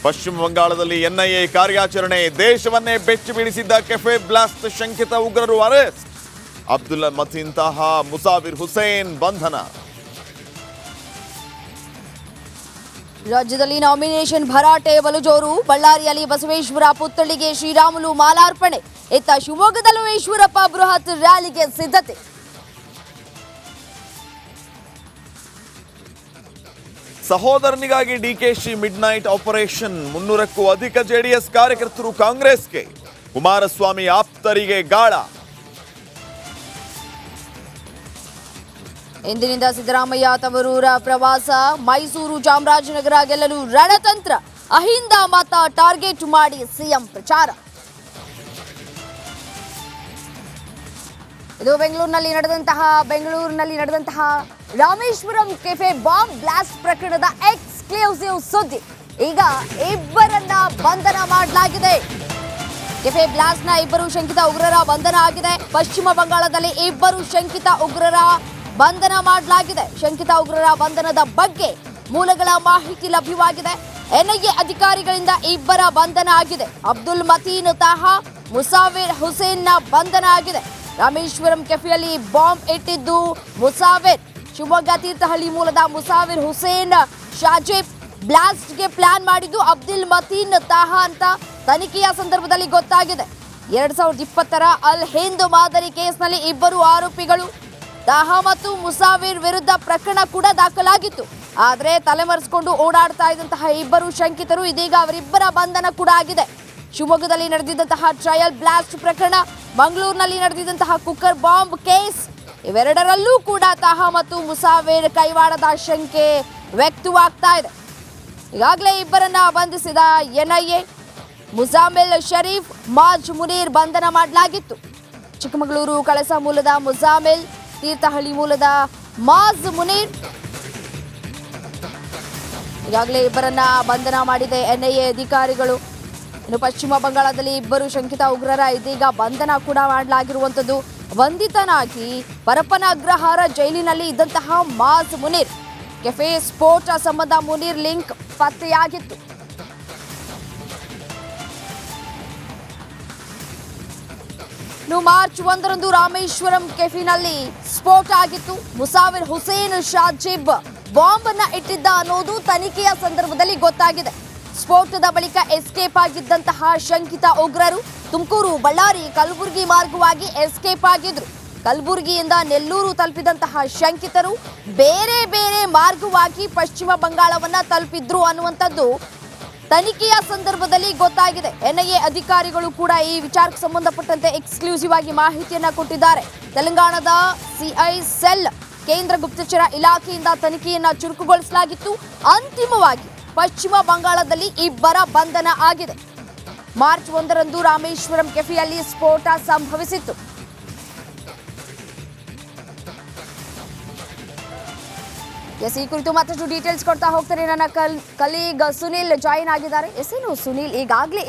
ಪಶ್ಚಿಮ ಬಂಗಾಳದಲ್ಲಿ ಎನ್ಐಎ ಕಾರ್ಯಾಚರಣೆ, ದೇಶವನ್ನೇ ಬೆಚ್ಚಿ ಬೀಳಿಸಿದ್ದ ಕೆಫೆ ಬ್ಲಾಸ್ಟ್ ಶಂಕಿತ ಉಗ್ರರು ಅರೆಸ್ಟ್. ಅಬ್ದುಲ್ ಮತೀನ್ ತಾಹಾ, ಮುಸಾವಿರ್ ಹುಸೇನ್ ಬಂಧನ. ರಾಜ್ಯದಲ್ಲಿ ನಾಮಿನೇಷನ್ ಭರಾಟೆ ಬಲು ಜೋರು. ಬಳ್ಳಾರಿಯಲ್ಲಿ ಬಸವೇಶ್ವರ ಪುತ್ಥಳಿಗೆ ಶ್ರೀರಾಮುಲು ಮಾಲಾರ್ಪಣೆ. ಇತ್ತ ಶಿವಮೊಗ್ಗದಲ್ಲೂ ಈಶ್ವರಪ್ಪ ಬೃಹತ್ ರ್ಯಾಲಿಗೆ ಸಿದ್ಧತೆ. ಸಹೋದರನಿಗಾಗಿ ಡಿಕೆಶಿ ಮಿಡ್ ನೈಟ್ ಆಪರೇಷನ್. 300ಕ್ಕೂ ಅಧಿಕ ಜೆಡಿಎಸ್ ಕಾರ್ಯಕರ್ತರು ಕಾಂಗ್ರೆಸ್ಗೆ. ಕುಮಾರಸ್ವಾಮಿ ಆಪ್ತರಿಗೆ ಗಾಳ. ಇಂದಿನಿಂದ ಸಿದ್ದರಾಮಯ್ಯ ತವರೂರ ಪ್ರವಾಸ. ಮೈಸೂರು, ಚಾಮರಾಜನಗರ ಗೆಲ್ಲಲು ರಣತಂತ್ರ. ಅಹಿಂದ ಮತ ಟಾರ್ಗೆಟ್ ಮಾಡಿ ಸಿಎಂ ಪ್ರಚಾರ. ಇದು ಬೆಂಗಳೂರಿನಲ್ಲಿ ನಡೆದಂತಹ ರಾಮೇಶ್ವರಂ ಕೆಫೆ ಬಾಂಬ್ ಬ್ಲಾಸ್ಟ್ ಪ್ರಕರಣದ ಎಕ್ಸ್ಕ್ಲೂಸಿವ್ ಸುದ್ದಿ. ಈಗ ಇಬ್ಬರನ್ನ ಬಂಧನ ಮಾಡಲಾಗಿದೆ. ಕೆಫೆ ಬ್ಲಾಸ್ಟ್ನ ಇಬ್ಬರು ಶಂಕಿತ ಉಗ್ರರ ಬಂಧನ ಆಗಿದೆ. ಪಶ್ಚಿಮ ಬಂಗಾಳದಲ್ಲಿ ಇಬ್ಬರು ಶಂಕಿತ ಉಗ್ರರ ಬಂಧನ ಮಾಡಲಾಗಿದೆ. ಶಂಕಿತ ಉಗ್ರರ ಬಂಧನದ ಬಗ್ಗೆ ಮೂಲಗಳ ಮಾಹಿತಿ ಲಭ್ಯವಾಗಿದೆ. ಎನ್ಐಎ ಅಧಿಕಾರಿಗಳಿಂದ ಇಬ್ಬರ ಬಂಧನ ಆಗಿದೆ. ಅಬ್ದುಲ್ ಮತೀನ್ ತಾಹಾ, ಮುಸಾವಿರ್ ಹುಸೇನ್ನ ಬಂಧನ ಆಗಿದೆ. ರಾಮೇಶ್ವರಂ ಕೆಫೆಯಲ್ಲಿ ಬಾಂಬ್ ಇಟ್ಟಿದ್ದು ಮುಸಾವಿರ್. ಶಿವಮೊಗ್ಗ ತೀರ್ಥಹಳ್ಳಿ ಮೂಲದ ಮುಸಾವಿರ್ ಹುಸೇನ್ ಶಾಜೀಬ್. ಬ್ಲಾಸ್ಟ್ಗೆ ಪ್ಲಾನ್ ಮಾಡಿದ್ದು ಅಬ್ದುಲ್ ಮತೀನ್ ತಾಹಾ ಅಂತ ತನಿಖೆಯ ಸಂದರ್ಭದಲ್ಲಿ ಗೊತ್ತಾಗಿದೆ. 2020ರ ಅಲ್ ಹಿಂದ್ ಮಾದರಿ ಕೇಸ್ನಲ್ಲಿ ಇಬ್ಬರು ಆರೋಪಿಗಳು ತಾಹಾ ಮತ್ತು ಮುಸಾವಿರ್ ವಿರುದ್ಧ ಪ್ರಕರಣ ಕೂಡ ದಾಖಲಾಗಿತ್ತು. ಆದರೆ ತಲೆಮರೆಸಿಕೊಂಡು ಓಡಾಡ್ತಾ ಇದ್ದಂತಹ ಇಬ್ಬರು ಶಂಕಿತರು ಇದೀಗ ಅವರಿಬ್ಬರ ಬಂಧನ ಕೂಡ ಆಗಿದೆ. ಶಿವಮೊಗ್ಗದಲ್ಲಿ ನಡೆದಿದ್ದಂತಹ ಟ್ರಯಲ್ ಬ್ಲಾಸ್ಟ್ ಪ್ರಕರಣ, ಮಂಗಳೂರಿನಲ್ಲಿ ನಡೆದಿದ್ದಂತಹ ಕುಕ್ಕರ್ ಬಾಂಬ್ ಕೇಸ್, ಇವೆರಡರಲ್ಲೂ ಕೂಡ ತಾಹಾ ಮತ್ತು ಮುಸಾವಿರ್ ಕೈವಾಡದ ಶಂಕೆ ವ್ಯಕ್ತವಾಗ್ತಾ ಇದೆ. ಈಗಾಗಲೇ ಇಬ್ಬರನ್ನ ಬಂಧಿಸಿದ ಎನ್ಐಎ. ಮುಜಾಮಿಲ್ ಶರೀಫ್, ಮಾಜ್ ಮುನೀರ್ ಬಂಧನ ಮಾಡಲಾಗಿತ್ತು. ಚಿಕ್ಕಮಗಳೂರು ಕಳಸ ಮೂಲದ ಮುಜಾಮಿಲ್, ತೀರ್ಥಹಳ್ಳಿ ಮೂಲದ ಮಾಜ್ ಮುನೀರ್. ಈಗಾಗಲೇ ಇಬ್ಬರನ್ನ ಬಂಧನ ಮಾಡಿದೆ ಎನ್ಐಎ ಅಧಿಕಾರಿಗಳು. ಇನ್ನು ಪಶ್ಚಿಮ ಬಂಗಾಳದಲ್ಲಿ ಇಬ್ಬರು ಶಂಕಿತ ಉಗ್ರರ ಇದೀಗ ಬಂಧನ ಕೂಡ ಮಾಡಲಾಗಿರುವಂಥದ್ದು. ಬಂಧಿತನಾಗಿ ಪರಪ್ಪನ ಅಗ್ರಹಾರ ಜೈಲಿನಲ್ಲಿ ಇದ್ದಂತಹ ಮಾಜ್ ಮುನೀರ್. ಕೆಫೆ ಸ್ಫೋಟ ಸಂಬಂಧ ಮುನೀರ್ ಲಿಂಕ್ ಪತ್ತೆಯಾಗಿತ್ತು. ಮಾರ್ಚ್ 1ರಂದು ರಾಮೇಶ್ವರಂ ಕೆಫಿನಲ್ಲಿ ಸ್ಫೋಟ ಆಗಿತ್ತು. ಮುಸಾವಿರ್ ಹುಸೇನ್ ಶಾಜೀಬ್ ಬಾಂಬ್ ಅನ್ನ ಇಟ್ಟಿದ್ದ ಅನ್ನೋದು ತನಿಖೆಯ ಸಂದರ್ಭದಲ್ಲಿ ಗೊತ್ತಾಗಿದೆ. ಸ್ಫೋಟದ ಬಳಿಕ ಎಸ್ಕೇಪ್ ಆಗಿದ್ದಂತಹ ಶಂಕಿತ ಉಗ್ರರು ತುಮಕೂರು, ಬಳ್ಳಾರಿ, ಕಲಬುರಗಿ ಮಾರ್ಗವಾಗಿ ಎಸ್ಕೇಪ್ ಆಗಿದ್ರು. ಕಲಬುರಗಿಯಿಂದ ನೆಲ್ಲೂರು ತಲುಪಿದಂತಹ ಶಂಕಿತರು ಬೇರೆ ಬೇರೆ ಮಾರ್ಗವಾಗಿ ಪಶ್ಚಿಮ ಬಂಗಾಳವನ್ನ ತಲುಪಿದ್ರು ಅನ್ನುವಂಥದ್ದು ತನಿಖೆಯ ಸಂದರ್ಭದಲ್ಲಿ ಗೊತ್ತಾಗಿದೆ. ಎನ್ಐಎ ಅಧಿಕಾರಿಗಳು ಕೂಡ ಈ ವಿಚಾರಕ್ಕೆ ಸಂಬಂಧಪಟ್ಟಂತೆ ಎಕ್ಸ್ಕ್ಲೂಸಿವ್ ಆಗಿ ಮಾಹಿತಿಯನ್ನ ಕೊಟ್ಟಿದ್ದಾರೆ. ತೆಲಂಗಾಣದ ಸಿಐ ಸೆಲ್ ಕೇಂದ್ರ ಗುಪ್ತಚರ ಇಲಾಖೆಯಿಂದ ತನಿಖೆಯನ್ನ ಚುರುಕುಗೊಳಿಸಲಾಗಿತ್ತು. ಅಂತಿಮವಾಗಿ ಪಶ್ಚಿಮ ಬಂಗಾಳದಲ್ಲಿ ಇಬ್ಬರ ಬಂಧನ ಆಗಿದೆ. ಮಾರ್ಚ್ 1ರಂದು ರಾಮೇಶ್ವರಂ ಕೆಫೆಯಲ್ಲಿ ಸ್ಫೋಟ ಸಂಭವಿಸಿತ್ತು. ಈ ಕುರಿತು ಮತ್ತಷ್ಟು ಡೀಟೇಲ್ಸ್ ಕೊಡ್ತಾ ಹೋಗ್ತಾರೆ ನನ್ನ ಕಲೀಗ್ ಸುನಿಲ್ ಜಾಯಿನ್ ಆಗಿದ್ದಾರೆ. ಎಸ್ ಏನು ಸುನಿಲ್, ಈಗಾಗಲೇ